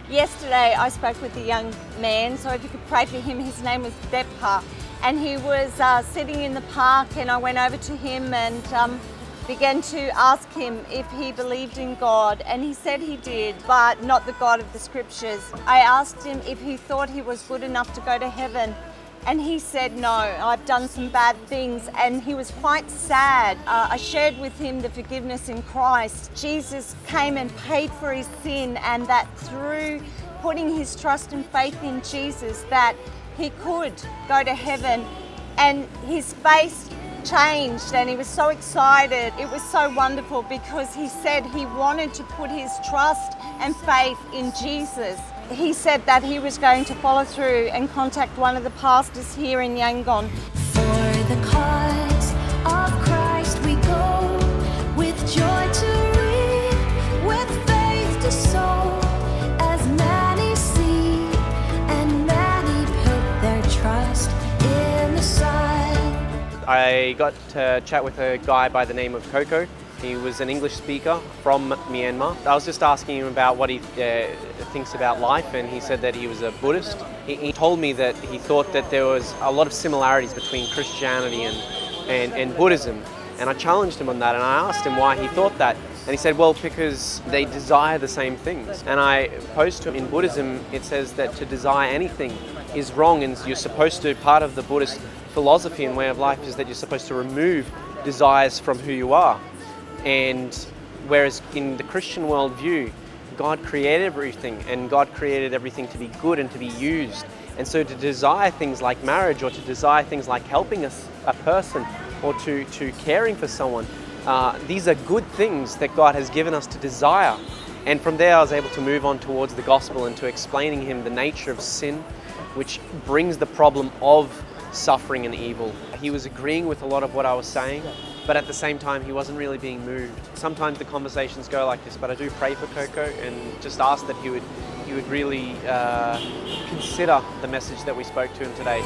Yesterday I spoke with a young man, so if you could pray for him. His name was Depha, and he was sitting in the park, and I went over to him and began to ask him if he believed in God, and he said he did, but not the God of the scriptures. I asked him if he thought he was good enough to go to heaven, and he said, no, I've done some bad things, and he was quite sad. I shared with him the forgiveness in Christ. Jesus came and paid for his sin, and that through putting his trust and faith in Jesus, that he could go to heaven, and his face changed and he was so excited. It was so wonderful because he said he wanted to put his trust and faith in Jesus. He said that he was going to follow through and contact one of the pastors here in Yangon. For the cause of Christ we go, with joy to reap, with faith to sow, as many see and many put their trust in the Son. I got to chat with a guy by the name of Coco. He was an English speaker from Myanmar. I was just asking him about what he thinks about life, and he said that he was a Buddhist. He told me that he thought that there was a lot of similarities between Christianity and Buddhism. And I challenged him on that, and I asked him why he thought that. And he said, well, because they desire the same things. And I posed to him, in Buddhism, it says that to desire anything is wrong, and you're supposed to, part of the Buddhist philosophy and way of life is that you're supposed to remove desires from who you are. And whereas in the Christian worldview, God created everything, and God created everything to be good and to be used. And so to desire things like marriage, or to desire things like helping a person, or to caring for someone, these are good things that God has given us to desire. And from there I was able to move on towards the gospel and to explaining him the nature of sin, which brings the problem of suffering and evil. He was agreeing with a lot of what I was saying, but at the same time he wasn't really being moved. Sometimes the conversations go like this, but I do pray for Coco and just ask that he would really consider the message that we spoke to him today.